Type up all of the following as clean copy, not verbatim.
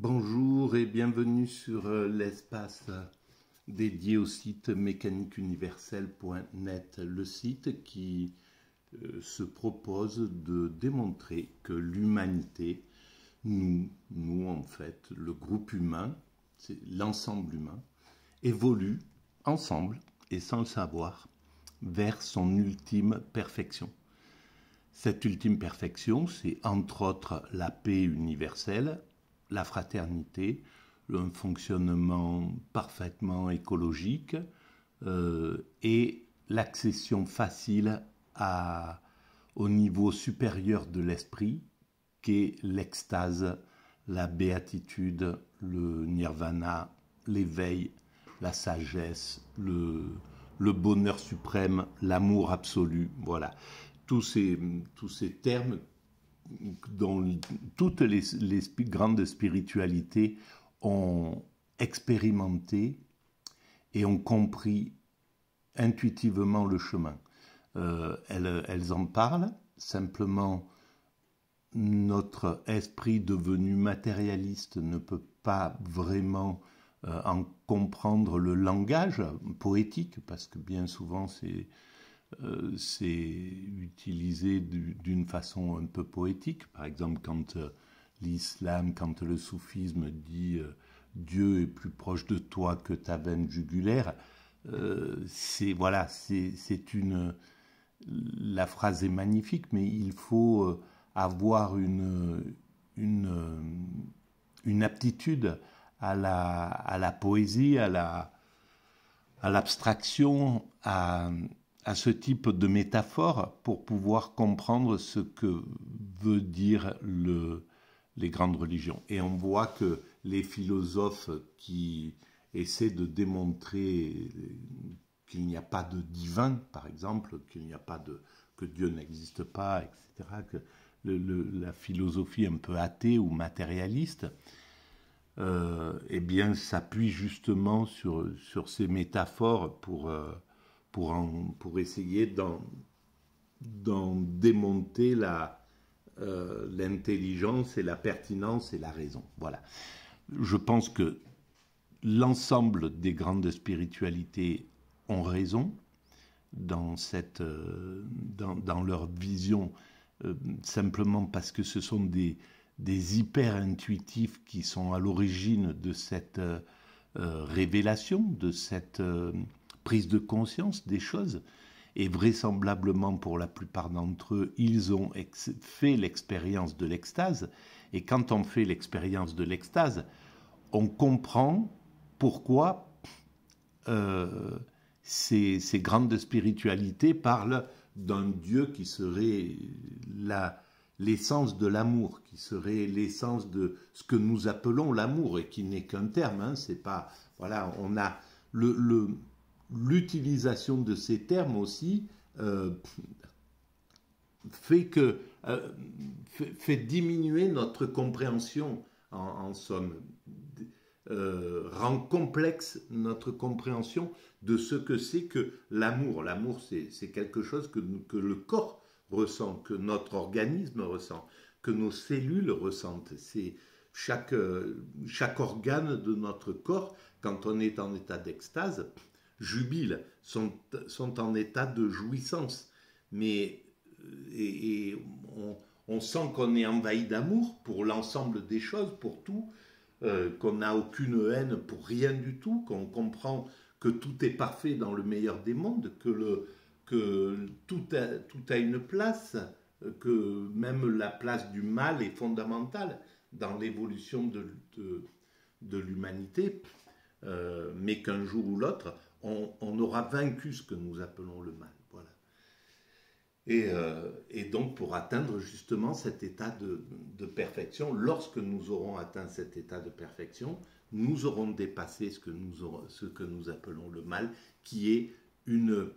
Bonjour et bienvenue sur l'espace dédié au site mécaniqueuniverselle.net, le site qui se propose de démontrer que l'humanité, nous en fait, le groupe humain, c'est l'ensemble humain, évolue ensemble et sans le savoir vers son ultime perfection. Cette ultime perfection, c'est entre autres la paix universelle, la fraternité, un fonctionnement parfaitement écologique et l'accession facile au niveau supérieur de l'esprit qu'est l'extase, la béatitude, le nirvana, l'éveil, la sagesse, le bonheur suprême, l'amour absolu, voilà. Tous ces termes dont toutes les grandes spiritualités ont expérimenté et ont compris intuitivement le chemin. Elles en parlent, simplement notre esprit devenu matérialiste ne peut pas vraiment en comprendre le langage poétique, parce que bien souvent c'est utilisé d'une façon un peu poétique. Par exemple, quand l'islam, quand le soufisme dit Dieu est plus proche de toi que ta veine jugulaire, la phrase est magnifique, mais il faut avoir une aptitude à la poésie, à l'abstraction, à ce type de métaphore pour pouvoir comprendre ce que veut dire les grandes religions. Et on voit que les philosophes qui essaient de démontrer qu'il n'y a pas de divin, par exemple, que Dieu n'existe pas, etc., que la philosophie un peu athée ou matérialiste, eh bien, s'appuie justement sur ces métaphores pour essayer d'en démonter l'intelligence et la pertinence et la raison. Voilà. Je pense que l'ensemble des grandes spiritualités ont raison dans leur vision, simplement parce que ce sont des hyper-intuitifs qui sont à l'origine de cette révélation, de cette prise de conscience des choses, et vraisemblablement pour la plupart d'entre eux, ils ont fait l'expérience de l'extase, et quand on fait l'expérience de l'extase, on comprend pourquoi ces grandes spiritualités parlent d'un Dieu qui serait l'essence de l'amour, qui serait l'essence de ce que nous appelons l'amour, et qui n'est qu'un terme, hein, c'est pas, voilà, on a l'utilisation de ces termes aussi fait diminuer notre compréhension, en somme, rend complexe notre compréhension de ce que c'est que l'amour. L'amour, c'est quelque chose que le corps ressent, que notre organisme ressent, que nos cellules ressentent. C'est chaque organe de notre corps, quand on est en état d'extase, jubile, sont en état de jouissance. Mais on sent qu'on est envahi d'amour pour l'ensemble des choses, pour tout, qu'on n'a aucune haine pour rien du tout, qu'on comprend que tout est parfait dans le meilleur des mondes, que tout a une place, que même la place du mal est fondamentale dans l'évolution de l'humanité, mais qu'un jour ou l'autre, on aura vaincu ce que nous appelons le mal. Voilà. Et donc, pour atteindre justement cet état de perfection, lorsque nous aurons atteint cet état de perfection, nous aurons dépassé ce que nous appelons le mal, qui est une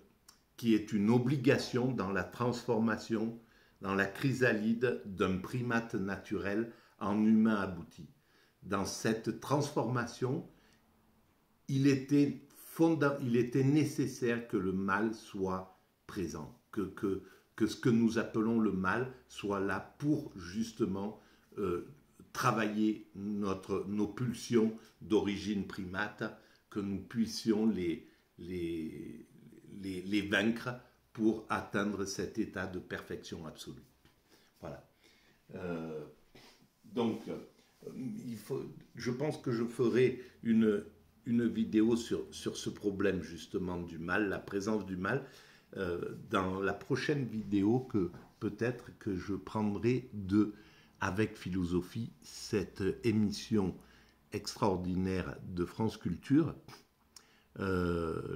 obligation dans la transformation, dans la chrysalide d'un primate naturel en humain abouti. Dans cette transformation, il était nécessaire que le mal soit présent, que ce que nous appelons le mal soit là pour justement travailler nos pulsions d'origine primate, que nous puissions les vaincre pour atteindre cet état de perfection absolue. Voilà. Donc, je pense que je ferai une vidéo sur ce problème justement du mal, la présence du mal, dans la prochaine vidéo que peut-être que je prendrai avec philosophie, cette émission extraordinaire de France Culture,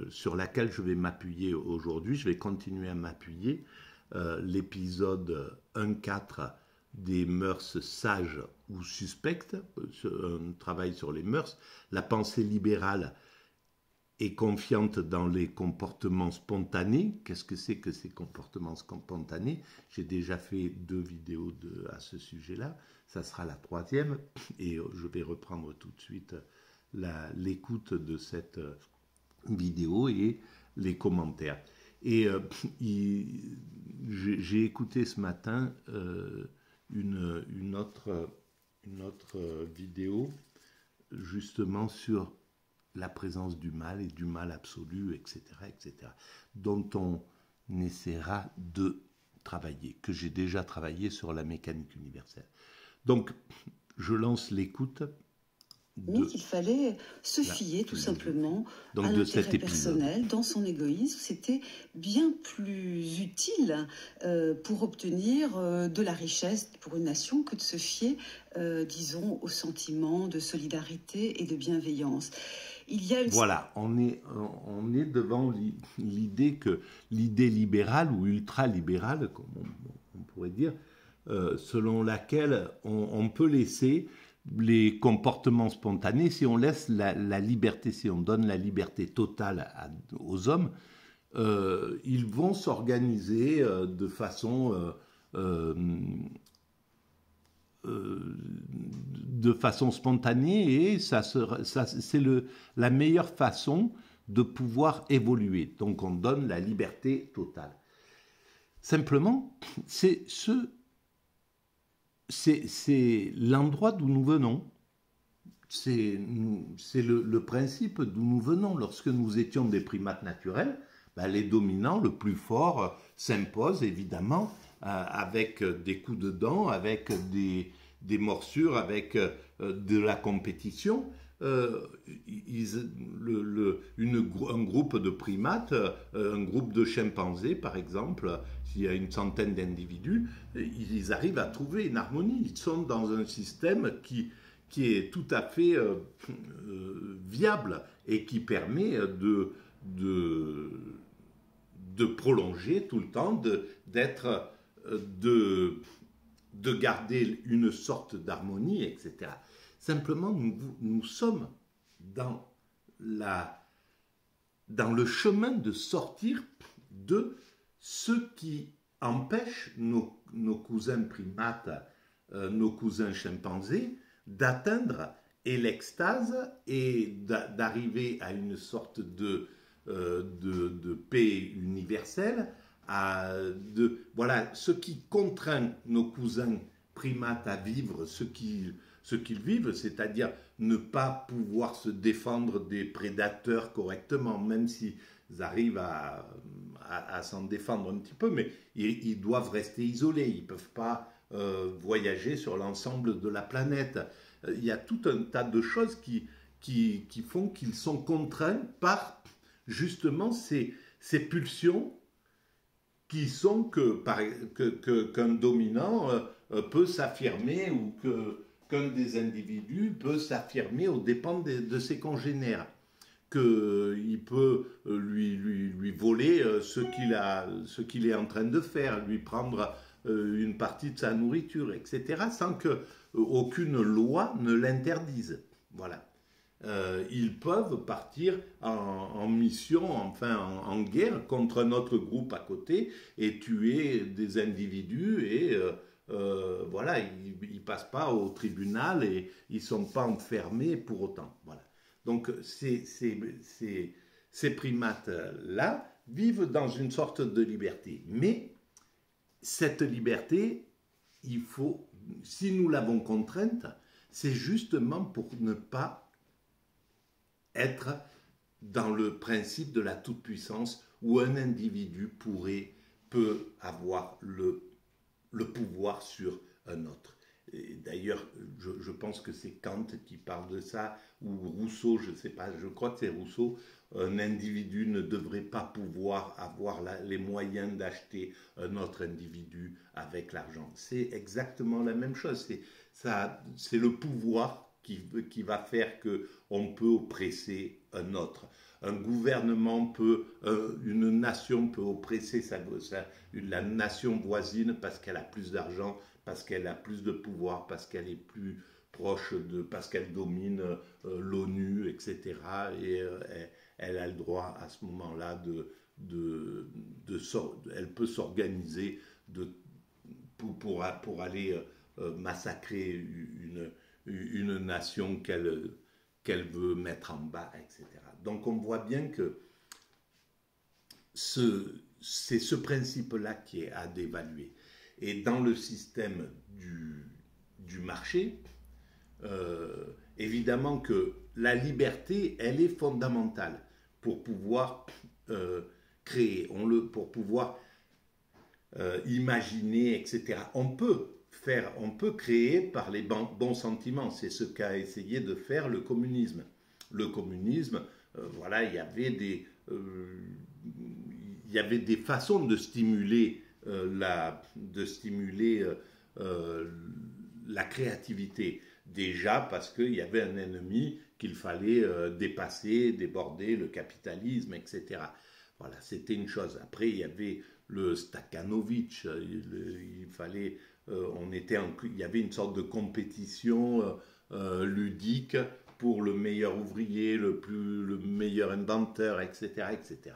sur laquelle je vais m'appuyer aujourd'hui. Je vais continuer à m'appuyer. L'épisode 1.4 des mœurs sages ou suspectes, un travail sur les mœurs, la pensée libérale est confiante dans les comportements spontanés. Qu'est-ce que c'est que ces comportements spontanés? J'ai déjà fait 2 vidéos à ce sujet-là. Ça sera la 3e et je vais reprendre tout de suite l'écoute de cette vidéo et les commentaires. Et j'ai écouté ce matin une autre vidéo justement sur la présence du mal et du mal absolu, etc., dont on essaiera de travailler, que j'ai déjà travaillé sur la mécanique universelle. Donc, je lance l'écoute. Mais qu'il fallait se fier tout simplement à l'intérêt personnel, dans son égoïsme. C'était bien plus utile pour obtenir de la richesse pour une nation que de se fier, disons, aux sentiments de solidarité et de bienveillance. Voilà, on est devant l'idée libérale ou ultra-libérale, comme on pourrait dire, selon laquelle on peut laisser les comportements spontanés, si on laisse la liberté, si on donne la liberté totale aux hommes, ils vont s'organiser de façon spontanée, et c'est la meilleure façon de pouvoir évoluer. Donc on donne la liberté totale. Simplement, c'est l'endroit d'où nous venons. C'est le principe d'où nous venons. Lorsque nous étions des primates naturels, les dominants, le plus fort, s'imposent évidemment avec des coups de dents, avec des morsures, avec de la compétition. Un groupe de primates, un groupe de chimpanzés par exemple, s'il y a une centaine d'individus, ils arrivent à trouver une harmonie. Ils sont dans un système qui est tout à fait viable et qui permet de prolonger tout le temps, de garder une sorte d'harmonie, etc. Simplement, nous sommes dans le chemin de sortir de ce qui empêche nos cousins primates, nos cousins chimpanzés, d'atteindre l'extase et d'arriver à une sorte de paix universelle. Voilà, ce qui contraint nos cousins primates à vivre ce qu'ils vivent, c'est-à-dire ne pas pouvoir se défendre des prédateurs correctement, même s'ils arrivent à s'en défendre un petit peu, mais ils doivent rester isolés, ils ne peuvent pas voyager sur l'ensemble de la planète. Il y a tout un tas de choses qui font qu'ils sont contraints par justement ces pulsions qui sont qu'un dominant peut s'affirmer ou qu'un des individus peut s'affirmer aux dépens de ses congénères, qu'il peut lui voler ce qu'il est en train de faire, lui prendre une partie de sa nourriture, etc., sans qu'aucune loi ne l'interdise. Voilà. Ils peuvent partir en mission, enfin en guerre contre notre groupe à côté et tuer des individus et voilà, ils passent pas au tribunal et ils sont pas enfermés pour autant. Voilà. Donc ces primates-là vivent dans une sorte de liberté. Mais cette liberté, si nous l'avons contrainte, c'est justement pour ne pas être dans le principe de la toute-puissance où un individu peut avoir le pouvoir sur un autre. D'ailleurs, je pense que c'est Kant qui parle de ça, ou Rousseau, je ne sais pas, je crois que c'est Rousseau. Un individu ne devrait pas pouvoir avoir les moyens d'acheter un autre individu avec l'argent. C'est exactement la même chose. C'est le pouvoir qui va faire qu'on peut oppresser un autre. Un gouvernement une nation peut oppresser la nation voisine parce qu'elle a plus d'argent, parce qu'elle a plus de pouvoir, parce qu'elle est plus proche parce qu'elle domine l'ONU, etc. Et elle a le droit à ce moment-là elle peut s'organiser pour aller massacrer une nation qu'elle veut mettre en bas, etc. Donc on voit bien que c'est ce principe-là qui est à dévaluer. Et dans le système du marché, évidemment que la liberté, elle est fondamentale pour pouvoir créer, pour pouvoir imaginer, etc. On peut créer par les bons sentiments. C'est ce qu'a essayé de faire le communisme. Le communisme, voilà, il y avait des façons de stimuler la créativité. Déjà parce qu'il y avait un ennemi qu'il fallait dépasser, déborder, le capitalisme, etc. Voilà, c'était une chose. Après, il y avait le Stakhanovitch, il y avait une sorte de compétition ludique pour le meilleur ouvrier, le meilleur inventeur, etc., etc.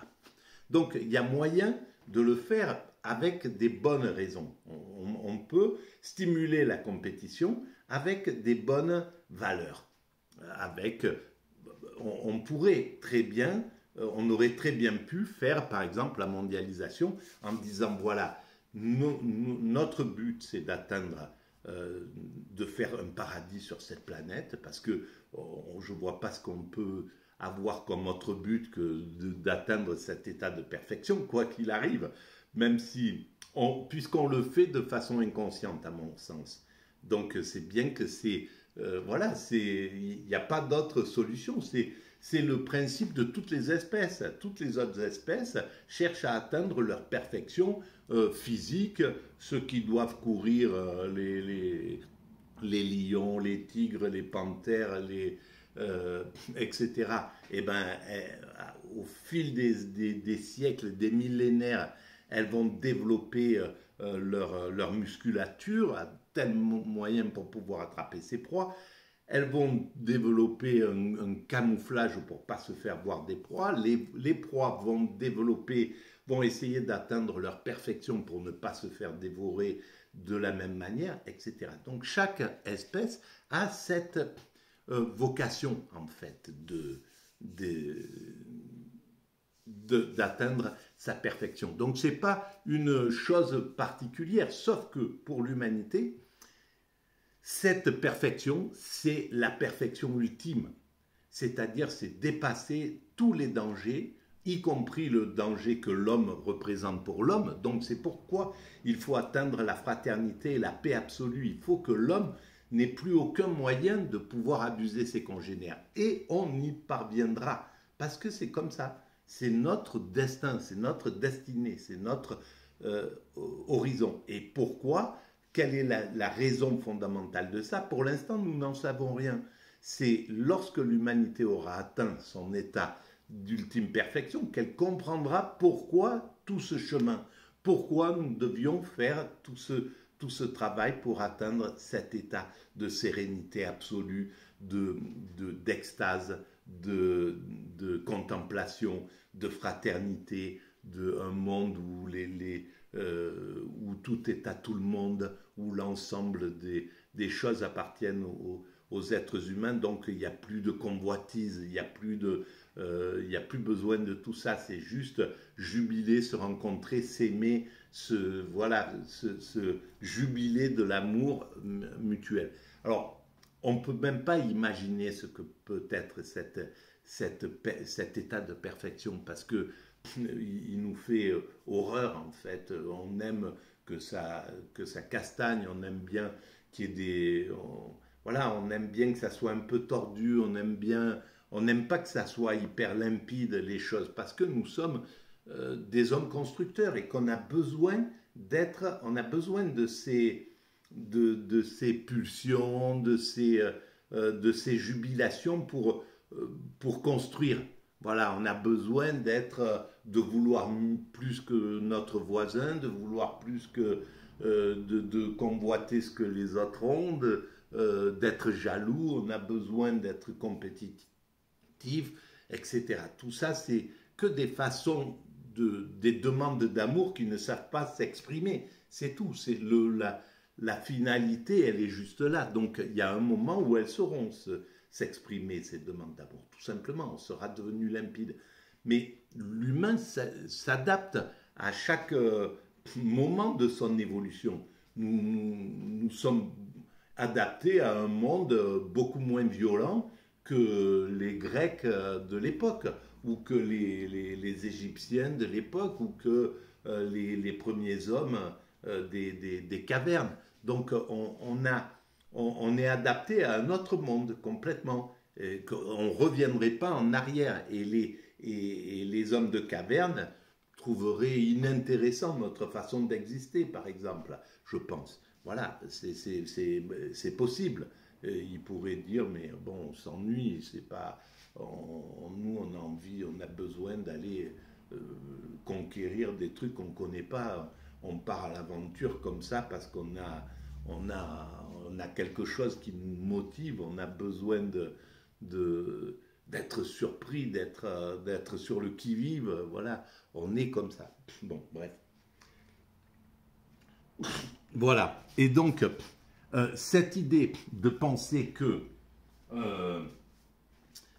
Donc, il y a moyen de le faire avec des bonnes raisons. On peut stimuler la compétition avec des bonnes valeurs. On pourrait très bien, on aurait très bien pu faire, par exemple, la mondialisation en disant, voilà, notre but, c'est d'atteindre, de faire un paradis sur cette planète, parce que je ne vois pas ce qu'on peut avoir comme autre but que d'atteindre cet état de perfection, quoi qu'il arrive, même si, puisqu'on le fait de façon inconsciente, à mon sens. Donc c'est bien que voilà, il n'y a pas d'autre solution. C'est le principe de toutes les espèces. Toutes les autres espèces cherchent à atteindre leur perfection physique. Ceux qui doivent courir, les lions, les tigres, les panthères, etc. Et ben, au fil des siècles, des millénaires, elles vont développer leur musculature à tel moyen pour pouvoir attraper ses proies. Elles vont développer un camouflage pour ne pas se faire voir des proies. Les proies vont essayer d'atteindre leur perfection pour ne pas se faire dévorer de la même manière, etc. Donc chaque espèce a cette vocation, en fait, d'atteindre sa perfection. Donc ce n'est pas une chose particulière, sauf que pour l'humanité, cette perfection, c'est la perfection ultime. C'est-à-dire, c'est dépasser tous les dangers, y compris le danger que l'homme représente pour l'homme. Donc c'est pourquoi il faut atteindre la fraternité et la paix absolue. Il faut que l'homme n'ait plus aucun moyen de pouvoir abuser ses congénères. Et on y parviendra, parce que c'est comme ça. C'est notre destin, c'est notre destinée, c'est notre horizon. Et pourquoi ? Quelle est la raison fondamentale de ça? Pour l'instant, nous n'en savons rien. C'est lorsque l'humanité aura atteint son état d'ultime perfection qu'elle comprendra pourquoi tout ce chemin, pourquoi nous devions faire tout ce travail pour atteindre cet état de sérénité absolue, d'extase, de contemplation, de fraternité, d'un monde où où tout est à tout le monde, où l'ensemble des choses appartiennent aux êtres humains. Donc il n'y a plus de convoitise, il n'y a plus besoin de tout ça. C'est juste jubiler, se rencontrer, s'aimer, se jubiler de l'amour mutuel. Alors on ne peut même pas imaginer ce que peut être cet état de perfection, parce que il nous fait horreur en fait. On aime que ça castagne, on aime bien qu'il y ait voilà, on aime bien que ça soit un peu tordu, on n'aime pas que ça soit hyper limpide les choses, parce que nous sommes des hommes constructeurs et qu'on a besoin on a besoin de ces pulsions, de ces jubilations pour construire. Voilà, on a besoin de vouloir plus que notre voisin, de vouloir plus que de convoiter ce que les autres ont, d'être jaloux, on a besoin d'être compétitif, etc. Tout ça, c'est que des façons, des demandes d'amour qui ne savent pas s'exprimer. C'est tout, c'est la finalité, elle est juste là. Donc, il y a un moment où elles sauront s'exprimer, ces demandes d'amour. Tout simplement, on sera devenu limpide. Mais l'humain s'adapte à chaque moment de son évolution. Nous sommes adaptés à un monde beaucoup moins violent que les Grecs de l'époque, ou que les Égyptiens de l'époque, ou que les premiers hommes des cavernes. Donc on est adapté à un autre monde complètement. On ne reviendrait pas en arrière. Et les hommes de caverne trouveraient inintéressant notre façon d'exister, par exemple, je pense. Voilà, c'est possible. Ils pourraient dire, mais bon, on s'ennuie, c'est pas... nous, on a envie, on a besoin d'aller conquérir des trucs qu'on ne connaît pas. On part à l'aventure comme ça parce qu'on a quelque chose qui nous motive, on a besoin d'être surpris, d'être sur le qui-vive, voilà, on est comme ça. Bon, bref. Voilà, et donc, cette idée de penser que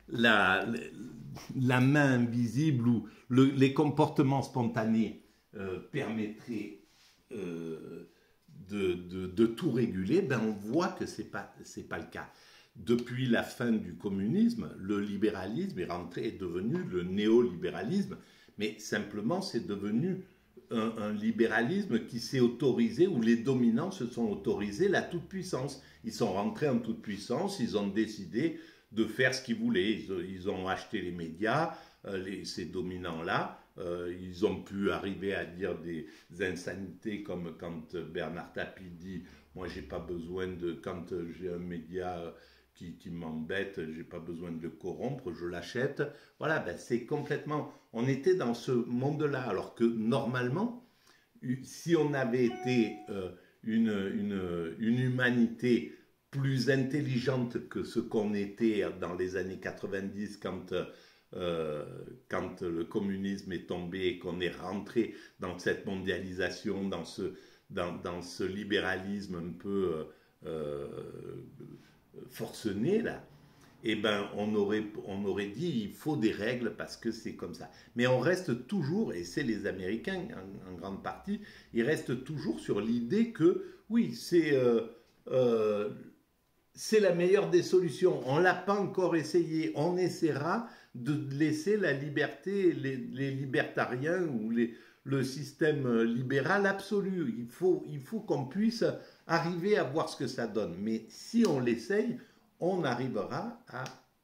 la main invisible ou les comportements spontanés permettraient de tout réguler, ben on voit que c'est pas le cas. Depuis la fin du communisme, le libéralisme est devenu le néolibéralisme, mais simplement c'est devenu un libéralisme qui s'est autorisé, où les dominants se sont autorisés la toute-puissance. Ils sont rentrés en toute-puissance, ils ont décidé de faire ce qu'ils voulaient. Ils ont acheté les médias, ces dominants-là. Ils ont pu arriver à dire des insanités comme quand Bernard Tapie dit « Moi, j'ai pas besoin de... Quand j'ai un média qui m'embête, j'ai pas besoin de le corrompre, je l'achète. » Voilà, ben c'est complètement... On était dans ce monde-là, alors que normalement, si on avait été une humanité plus intelligente que ce qu'on était dans les années 90 quand le communisme est tombé et qu'on est rentré dans cette mondialisation, dans ce libéralisme un peu forcené là, eh ben on aurait dit il faut des règles parce que c'est comme ça. Mais on reste toujours, et c'est les Américains en grande partie, ils restent toujours sur l'idée que oui, c'est la meilleure des solutions. On ne l'a pas encore essayé. On essaiera de laisser la liberté, les libertariens ou le système libéral absolu. Il faut qu'on puisse arriver à voir ce que ça donne. Mais si on l'essaye, on arrivera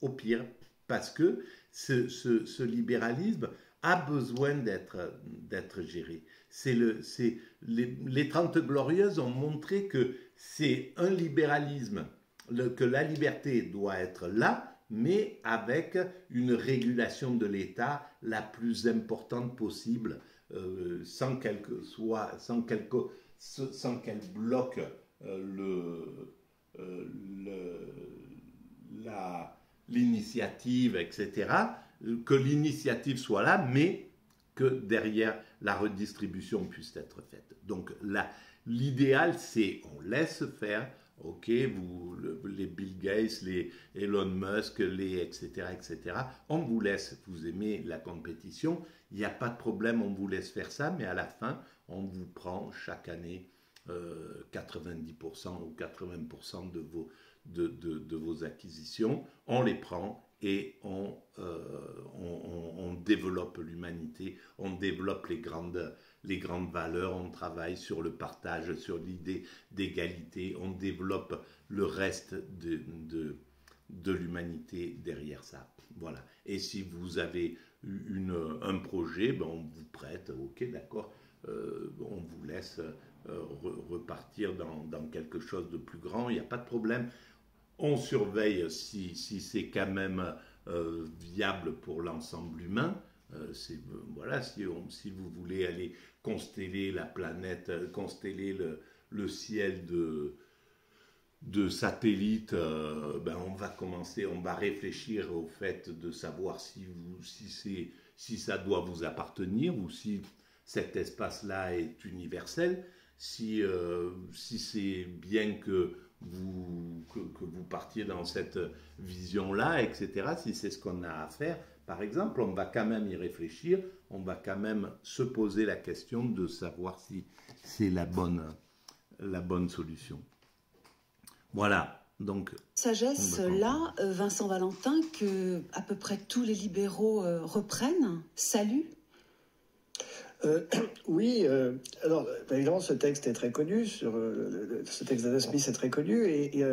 au pire. Parce que ce libéralisme a besoin d'être géré. Les 30 Glorieuses ont montré que c'est un libéralisme, que la liberté doit être là, mais avec une régulation de l'État la plus importante possible, sans qu'elle bloque l'initiative, etc. Que l'initiative soit là, mais que derrière la redistribution puisse être faite. Donc l'idéal, c'est on laisse faire. Ok, les Bill Gates, les Elon Musk, etc., etc. On vous laisse, vous aimez la compétition, il n'y a pas de problème, on vous laisse faire ça, mais à la fin, on vous prend chaque année 90% ou 80% de vos acquisitions, on les prend et on développe l'humanité, on développe les grandes valeurs, on travaille sur le partage, sur l'idée d'égalité, on développe le reste de l'humanité derrière ça. Voilà. Et si vous avez un projet, ben on vous prête, ok, d'accord, on vous laisse repartir dans quelque chose de plus grand, il n'y a pas de problème. On surveille si c'est quand même viable pour l'ensemble humain. Voilà, si vous voulez aller consteller la planète, consteller le ciel de satellites, ben on va réfléchir au fait de savoir si ça doit vous appartenir ou si cet espace-là est universel, si c'est bien que vous partiez dans cette vision-là, etc. Si c'est ce qu'on a à faire, par exemple, on va quand même y réfléchir, on va quand même se poser la question de savoir si c'est la bonne solution. Voilà, donc... Sagesse, là, Vincent Valentin, que à peu près tous les libéraux reprennent, saluent. Oui, alors évidemment ce texte est très connu, ce texte d'Adam Smith est très connu et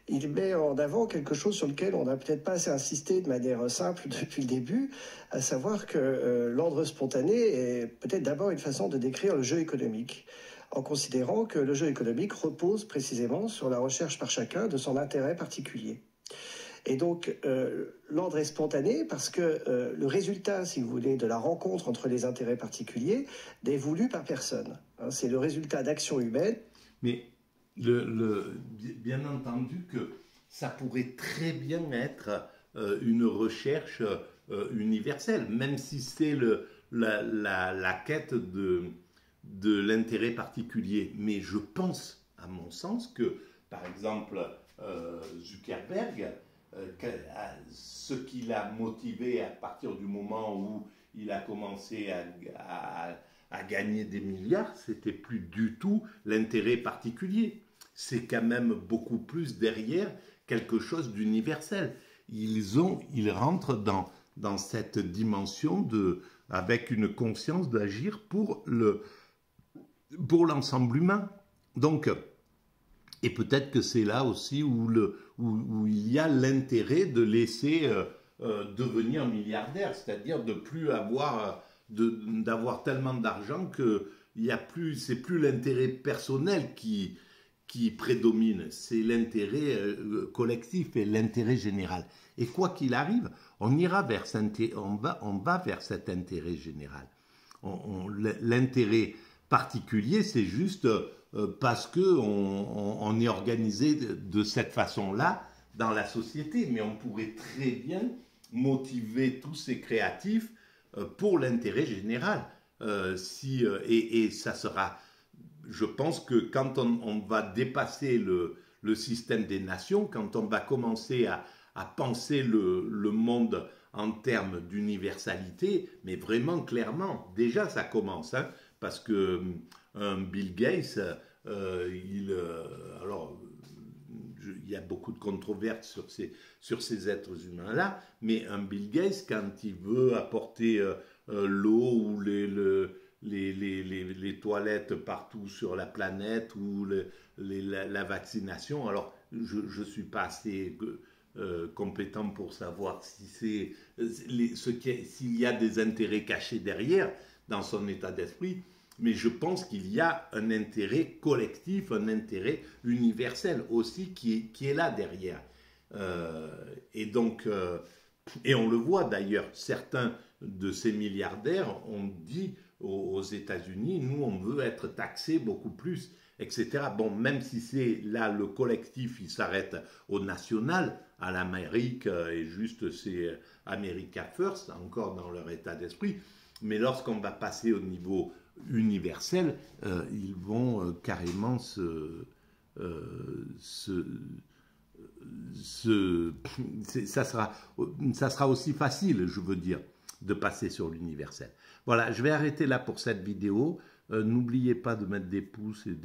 il met en avant quelque chose sur lequel on n'a peut-être pas assez insisté de manière simple depuis le début, à savoir que l'ordre spontané est peut-être d'abord une façon de décrire le jeu économique, en considérant que le jeu économique repose précisément sur la recherche par chacun de son intérêt particulier. Et donc, l'ordre est spontané parce que le résultat, si vous voulez, de la rencontre entre les intérêts particuliers n'est voulu par personne. Hein, c'est le résultat d'actions humaines. Mais bien entendu que ça pourrait très bien être une recherche universelle, même si c'est la quête de l'intérêt particulier. Mais je pense, à mon sens, que, par exemple, Zuckerberg... ce qui l'a motivé à partir du moment où il a commencé à gagner des milliards, c'était plus du tout l'intérêt particulier. C'est quand même beaucoup plus derrière quelque chose d'universel. Ils rentrent dans cette dimension avec une conscience d'agir pour l'ensemble humain. Donc, et peut-être que c'est là aussi où il y a l'intérêt de laisser devenir milliardaire, c'est-à-dire de plus d'avoir tellement d'argent que c'est plus l'intérêt personnel qui prédomine, c'est l'intérêt collectif et l'intérêt général. Et quoi qu'il arrive, on va vers cet intérêt général. L'intérêt particulier, c'est juste parce qu'on est organisé de cette façon-là dans la société, mais on pourrait très bien motiver tous ces créatifs pour l'intérêt général. Et ça sera, je pense que quand on va dépasser le système des nations, quand on va commencer à penser le monde en termes d'universalité, mais vraiment clairement, déjà ça commence, hein, parce que Bill Gates, il y a beaucoup de controverses sur ces êtres humains-là, mais un Bill Gates, quand il veut apporter l'eau ou les toilettes partout sur la planète ou la vaccination, alors je ne suis pas assez compétent pour savoir s'il y a des intérêts cachés derrière dans son état d'esprit, mais je pense qu'il y a un intérêt collectif, un intérêt universel aussi qui est là derrière. Et donc, et on le voit d'ailleurs, certains de ces milliardaires ont dit aux États-Unis, nous on veut être taxés beaucoup plus, etc. Bon, même si c'est là le collectif, il s'arrête au national, à l'Amérique, et juste c'est America First, encore dans leur état d'esprit, mais lorsqu'on va passer au niveau universel, ils vont carrément ça sera aussi facile, je veux dire, de passer sur l'universel. Voilà, je vais arrêter là pour cette vidéo. N'oubliez pas de mettre des pouces et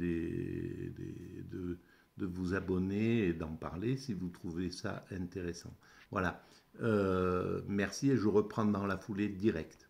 de vous abonner et d'en parler si vous trouvez ça intéressant. Voilà. Merci et je reprends dans la foulée directe.